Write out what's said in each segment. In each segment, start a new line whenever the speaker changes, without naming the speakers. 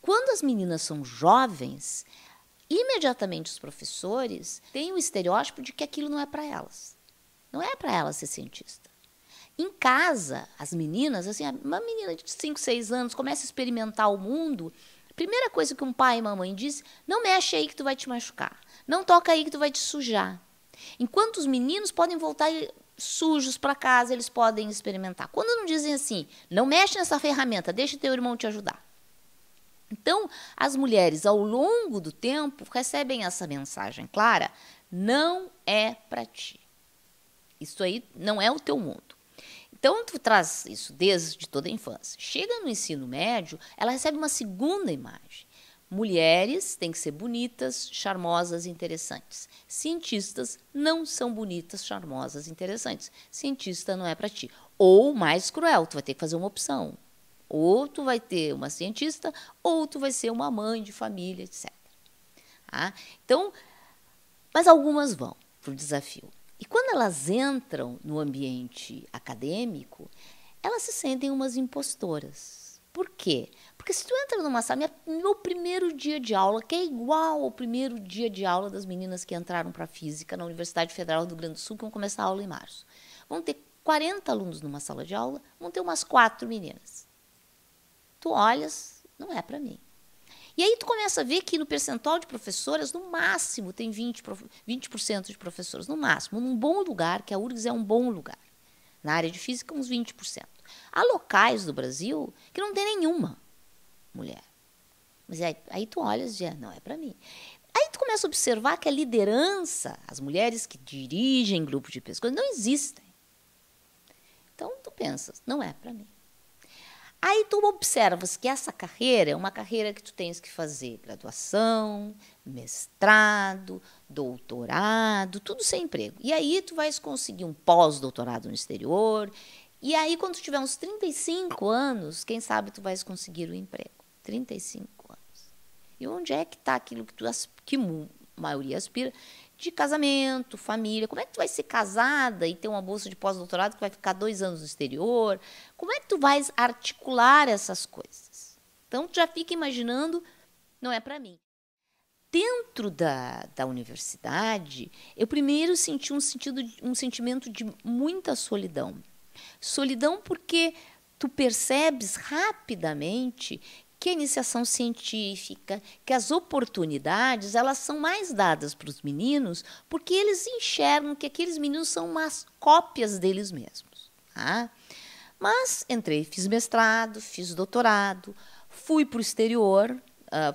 Quando as meninas são jovens, imediatamente os professores têm o estereótipo de que aquilo não é para elas. Não é para elas ser cientista. Em casa, as meninas, assim, uma menina de 5, 6 anos começa a experimentar o mundo. A primeira coisa que um pai e uma mãe diz, não mexe aí que tu vai te machucar. Não toca aí que tu vai te sujar. Enquanto os meninos podem voltar sujos para casa, eles podem experimentar. Quando não dizem assim, não mexe nessa ferramenta, deixa teu irmão te ajudar. Então, as mulheres, ao longo do tempo, recebem essa mensagem clara, não é para ti. Isso aí não é o teu mundo. Então, tu traz isso desde toda a infância. Chega no ensino médio, ela recebe uma segunda imagem. Mulheres têm que ser bonitas, charmosas e interessantes. Cientistas não são bonitas, charmosas e interessantes. Cientista não é para ti. Ou, mais cruel, tu vai ter que fazer uma opção. Ou tu vai ter uma cientista, ou tu vai ser uma mãe de família, etc. Então, mas algumas vão para o desafio. E quando elas entram no ambiente acadêmico, elas se sentem umas impostoras. Por quê? Porque se tu entra numa sala, meu primeiro dia de aula, que é igual ao primeiro dia de aula das meninas que entraram para física na Universidade Federal do Rio Grande do Sul, que vão começar a aula em março. Vão ter 40 alunos numa sala de aula, vão ter umas 4 meninas. Tu olhas, não é para mim. E aí tu começa a ver que no percentual de professoras, no máximo, tem 20% de professoras, no máximo, num bom lugar, que a URGS é um bom lugar. Na área de física, uns 20%. Há locais do Brasil que não tem nenhuma mulher. Mas aí tu olhas e diz, não é para mim. Aí tu começa a observar que a liderança, as mulheres que dirigem grupos de pesquisa, não existem. Então tu pensas, não é para mim. Aí tu observas que essa carreira é uma carreira que tu tens que fazer graduação, mestrado, doutorado, tudo sem emprego. E aí tu vais conseguir um pós-doutorado no exterior. E aí quando tu tiver uns 35 anos, quem sabe tu vais conseguir o emprego. 35 anos. E onde é que está aquilo que a maioria aspira? De casamento, família. Como é que tu vai ser casada e ter uma bolsa de pós-doutorado que vai ficar 2 anos no exterior? Como é que tu vais articular essas coisas? Então, tu já fica imaginando, não é para mim. Dentro da universidade, eu primeiro senti um sentimento de muita solidão. Solidão porque tu percebes rapidamente que a iniciação científica, que as oportunidades, elas são mais dadas para os meninos porque eles enxergam que aqueles meninos são umas cópias deles mesmos. Tá? Mas entrei, fiz mestrado, fiz doutorado, fui para o exterior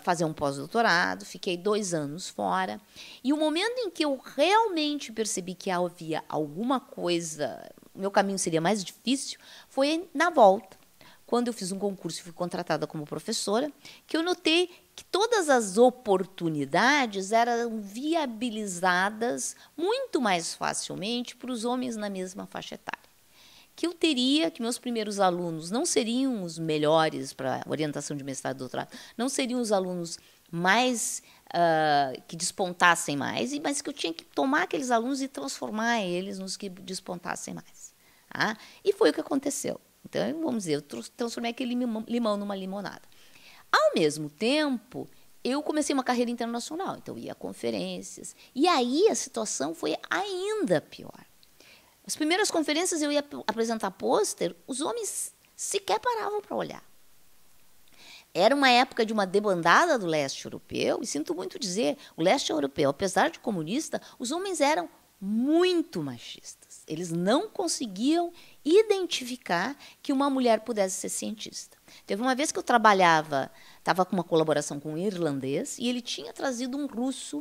fazer um pós-doutorado, fiquei 2 anos fora. E o momento em que eu realmente percebi que havia alguma coisa, o meu caminho seria mais difícil, foi na volta. Quando eu fiz um concurso e fui contratada como professora, que eu notei que todas as oportunidades eram viabilizadas muito mais facilmente para os homens na mesma faixa etária. Que meus primeiros alunos não seriam os melhores para orientação de mestrado e doutorado, não seriam os alunos mais que despontassem mais, mas que eu tinha que tomar aqueles alunos e transformar eles nos que despontassem mais. Tá? E foi o que aconteceu. Então, vamos dizer, eu transformei aquele limão numa limonada. Ao mesmo tempo, eu comecei uma carreira internacional, então eu ia a conferências. E aí a situação foi ainda pior. As primeiras conferências eu ia apresentar pôster, os homens sequer paravam para olhar. Era uma época de uma debandada do leste europeu, e sinto muito dizer, o leste europeu, apesar de comunista, os homens eram muito machistas. Eles não conseguiam identificar que uma mulher pudesse ser cientista. Teve uma vez que eu estava com uma colaboração com um irlandês, e ele tinha trazido um russo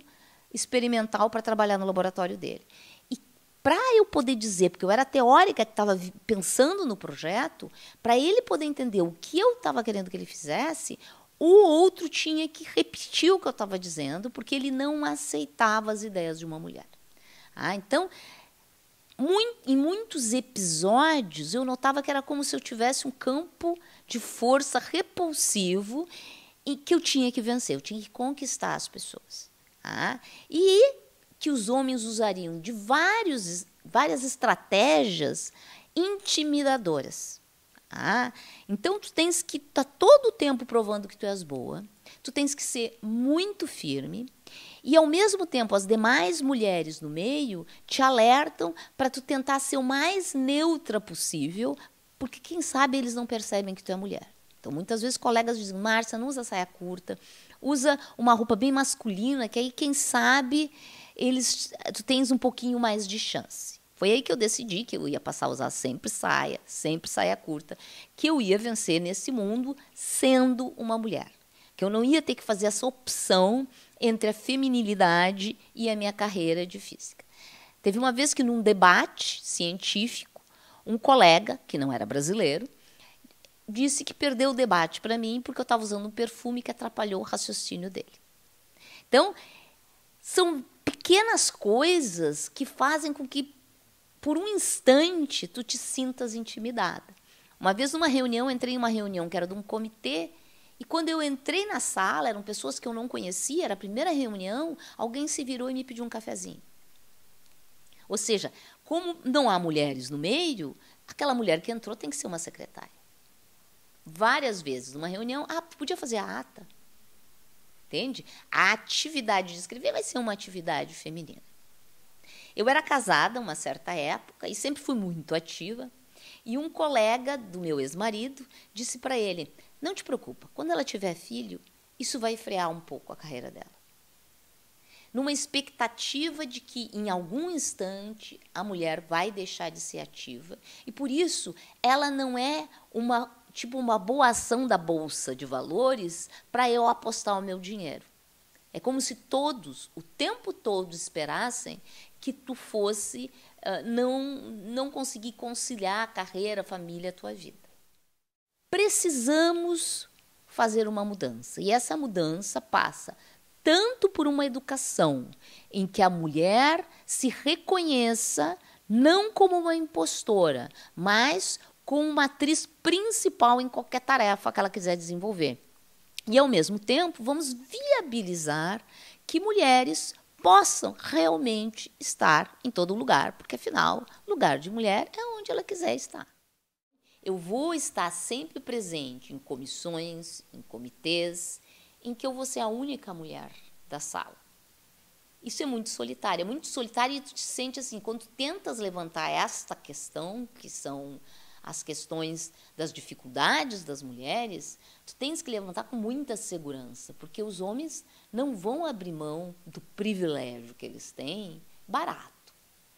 experimental para trabalhar no laboratório dele. E para eu poder dizer, porque eu era teórica que estava pensando no projeto, para ele poder entender o que eu estava querendo que ele fizesse, o outro tinha que repetir o que eu estava dizendo, porque ele não aceitava as ideias de uma mulher. Então, em muitos episódios, eu notava que era como se eu tivesse um campo de força repulsivo e que eu tinha que vencer, eu tinha que conquistar as pessoas. E que os homens usariam de várias estratégias intimidadoras. Ah, então tu tens que estar todo o tempo provando que tu és boa, tu tens que ser muito firme e, ao mesmo tempo, as demais mulheres no meio te alertam para tu tentar ser o mais neutra possível, porque, quem sabe, eles não percebem que tu é mulher. Então, muitas vezes, colegas dizem, Márcia, não usa saia curta, usa uma roupa bem masculina, que aí, quem sabe, tu tens um pouquinho mais de chance. Foi aí que eu decidi que eu ia passar a usar sempre saia curta, que eu ia vencer nesse mundo sendo uma mulher. Que eu não ia ter que fazer essa opção entre a feminilidade e a minha carreira de física. Teve uma vez que, num debate científico, um colega, que não era brasileiro, disse que perdeu o debate para mim porque eu estava usando um perfume que atrapalhou o raciocínio dele. Então, são pequenas coisas que fazem com que, por um instante, tu te sintas intimidada. Uma vez, numa reunião, entrei em uma reunião que era de um comitê, e quando eu entrei na sala, eram pessoas que eu não conhecia, era a primeira reunião, alguém se virou e me pediu um cafezinho. Ou seja, como não há mulheres no meio, aquela mulher que entrou tem que ser uma secretária. Várias vezes, numa reunião, podia fazer a ata. Entende? A atividade de escrever vai ser uma atividade feminina. Eu era casada uma certa época e sempre fui muito ativa. E um colega do meu ex-marido disse para ele, não te preocupa, quando ela tiver filho, isso vai frear um pouco a carreira dela. Numa expectativa de que, em algum instante, a mulher vai deixar de ser ativa. E, por isso, ela não é uma boa ação da Bolsa de Valores para eu apostar o meu dinheiro. É como se todos, o tempo todo, esperassem que tu fosse não conseguir conciliar a carreira, a família, a tua vida. Precisamos fazer uma mudança. E essa mudança passa tanto por uma educação em que a mulher se reconheça não como uma impostora, mas como uma atriz principal em qualquer tarefa que ela quiser desenvolver. E, ao mesmo tempo, vamos viabilizar que mulheres possam realmente estar em todo lugar, porque, afinal, lugar de mulher é onde ela quiser estar. Eu vou estar sempre presente em comissões, em comitês, em que eu vou ser a única mulher da sala. Isso é muito solitário e tu te sente assim, quando tu tentas levantar esta questão, que são as questões das dificuldades das mulheres, tu tens que levantar com muita segurança, porque os homens não vão abrir mão do privilégio que eles têm barato.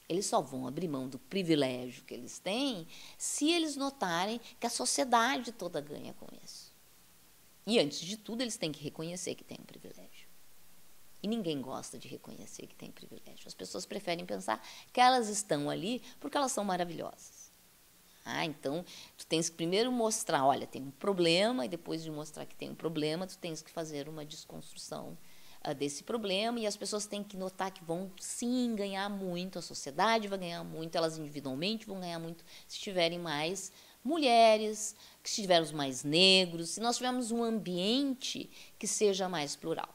Eles só vão abrir mão do privilégio que eles têm se eles notarem que a sociedade toda ganha com isso. E, antes de tudo, eles têm que reconhecer que tem um privilégio. E ninguém gosta de reconhecer que tem privilégio. As pessoas preferem pensar que elas estão ali porque elas são maravilhosas. Então, tu tens que primeiro mostrar, olha, tem um problema, e depois de mostrar que tem um problema, tu tens que fazer uma desconstrução desse problema, e as pessoas têm que notar que vão, sim, ganhar muito, a sociedade vai ganhar muito, elas individualmente vão ganhar muito se tiverem mais mulheres, se tivermos mais negros, se nós tivermos um ambiente que seja mais plural.